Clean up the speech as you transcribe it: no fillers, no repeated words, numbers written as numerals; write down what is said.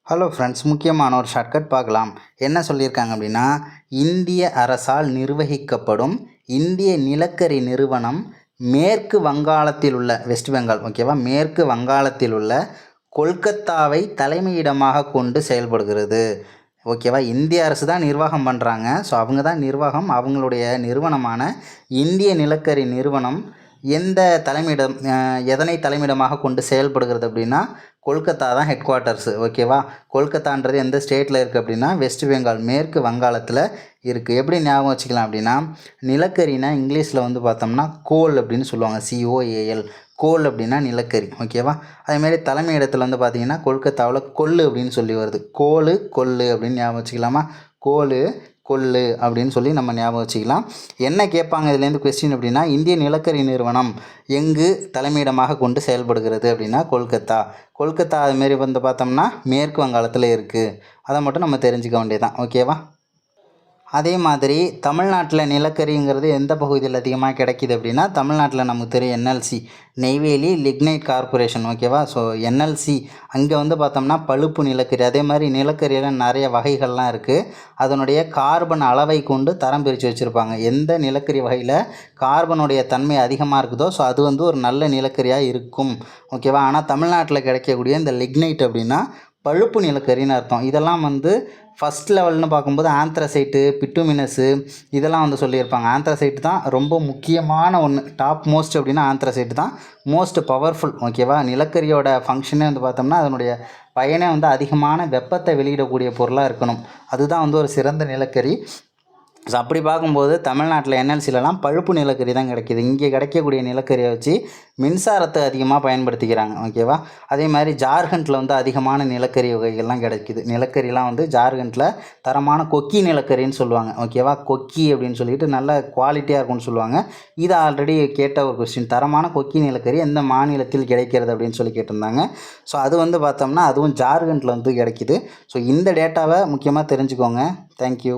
Hello friends, முக்கியமான ஒரு shortcut பார்க்கலாம். என்ன சொல்லியிருக்காங்க அப்படின்னா, இந்திய அரசால் நிர்வகிக்கப்படும் இந்திய நிலக்கரி நிறுவனம் மேற்கு வங்காளத்தில் உள்ள வெஸ்ட் பெங்கால் ஓகேவா, மேற்கு வங்காளத்தில் உள்ள கொல்கத்தாவை தலைமையிடமாக கொண்டு செயல்படுகிறது. ஓகேவா, இந்திய அரசு தான் நிர்வாகம் பண்ணுறாங்க. ஸோ அவங்க தான் நிர்வாகம். அவங்களுடைய நிறுவனமான இந்திய நிலக்கரி நிறுவனம் எந்த தலைமையிடம் எதனை தலைமையிடமாக கொண்டு செயல்படுகிறது அப்படின்னா, கொல்கத்தா தான் ஹெட் குவார்ட்டர்ஸு. ஓகேவா, கொல்கத்தான்றது எந்த ஸ்டேட்டில் இருக்குது அப்படின்னா வெஸ்ட் பெங்கால், மேற்கு வங்காளத்தில் இருக்குது. எப்படி ஞாபகம் வச்சுக்கலாம் அப்படின்னா, நிலக்கரினா இங்கிலீஷில் வந்து பார்த்தோம்னா கோல் அப்படின்னு சொல்லுவாங்க, COAL. கோல் அப்படின்னா நிலக்கரி. ஓகேவா, அதேமாரி தலைமை இடத்துல வந்து பார்த்திங்கன்னா கொல்கத்தாவில் கொள்ளு அப்படின்னு சொல்லி வருது. கோல் கொள்ளு அப்படின்னு ஞாபகம் வச்சுக்கலாமா, கோல் கொள்ளு அப்படின்னு சொல்லி நம்ம ஞாபகம் வச்சுக்கலாம். என்ன கேட்பாங்க இதுலேருந்து கொஸ்டின் அப்படின்னா, இந்திய நிலக்கரி நிறுவனம் எங்கு தலைமையிடமாக கொண்டு செயல்படுகிறது அப்படின்னா கொல்கத்தா. கொல்கத்தா அதுமாரி வந்து பார்த்தோம்னா மேற்கு வங்காளத்தில் இருக்குது. அதை மட்டும் நம்ம தெரிஞ்சுக்க வேண்டியதான். ஓகேவா, அதே மாதிரி தமிழ்நாட்டில் நிலக்கரிங்கிறது எந்த பகுதியில் அதிகமாக கிடைக்கிது அப்படின்னா, தமிழ்நாட்டில் நமக்கு தெரியும் NLC, நெய்வேலி லிக்னைட் கார்பரேஷன். ஓகேவா, ஸோ NLC அங்கே வந்து பார்த்தோம்னா பழுப்பு நிலக்கரி. அதே மாதிரி நிலக்கரியில் நிறைய வகைகள்லாம் இருக்குது. அதனுடைய கார்பன் அளவை கொண்டு தரம் பிரித்து வச்சுருப்பாங்க. எந்த நிலக்கரி வகையில் கார்பனுடைய தன்மை அதிகமாக இருக்குதோ ஸோ அது வந்து ஒரு நல்ல நிலக்கரியாக இருக்கும். ஓகேவா, ஆனால் தமிழ்நாட்டில் கிடைக்கக்கூடிய இந்த லிக்னைட் அப்படின்னா பழுப்பு நிலக்கரின்னு அர்த்தம். இதெல்லாம் வந்து ஃபஸ்ட் லெவல்னு பார்க்கும்போது ஆந்த்ரசைட்டு, பிட்டுமினஸு இதெல்லாம் வந்து சொல்லியிருப்பாங்க. ஆந்த்ரசைட்டு தான் ரொம்ப முக்கியமான ஒன்று, டாப் மோஸ்ட் அப்படின்னா ஆந்த்ரசைட்டு தான் மோஸ்ட் பவர்ஃபுல். ஓகேவா, நிலக்கரியோட ஃபங்க்ஷனே வந்து பார்த்தோம்னா அதனுடைய பயனே வந்து அதிகமான வெப்பத்தை வெளியிடக்கூடிய பொருளாக இருக்கணும். அதுதான் வந்து ஒரு சிறந்த நிலக்கரி. ஸோ அப்படி பார்க்கும்போது தமிழ்நாட்டில் NLCலலாம் பழுப்பு நிலக்கரி தான் கிடைக்கிது. இங்கே கிடைக்கக்கூடிய நிலக்கரியை வச்சு மின்சாரத்தை அதிகமாக பயன்படுத்திக்கிறாங்க. ஓகேவா, அதே மாதிரி ஜார்க்கண்டில் வந்து அதிகமான நிலக்கரி வகைகள்லாம் கிடைக்கிது. நிலக்கரிலாம் வந்து ஜார்க்கண்டில் தரமான கொக்கி நிலக்கரின்னு சொல்லுவாங்க. ஓகேவா, கொக்கி அப்படின்னு சொல்லிட்டு நல்ல குவாலிட்டியாக இருக்கும்னு சொல்லுவாங்க. இது ஆல்ரெடி கேட்ட ஒரு கொஸ்டின், தரமான கொக்கி நிலக்கரி எந்த மாநிலத்தில் கிடைக்கிறது அப்படின்னு சொல்லி கேட்டிருந்தாங்க. ஸோ அது வந்து பார்த்தோம்னா அதுவும் ஜார்க்கண்டில் வந்து கிடைக்கிது. ஸோ இந்த டேட்டாவை முக்கியமாக தெரிஞ்சுக்கோங்க. தேங்க்யூ.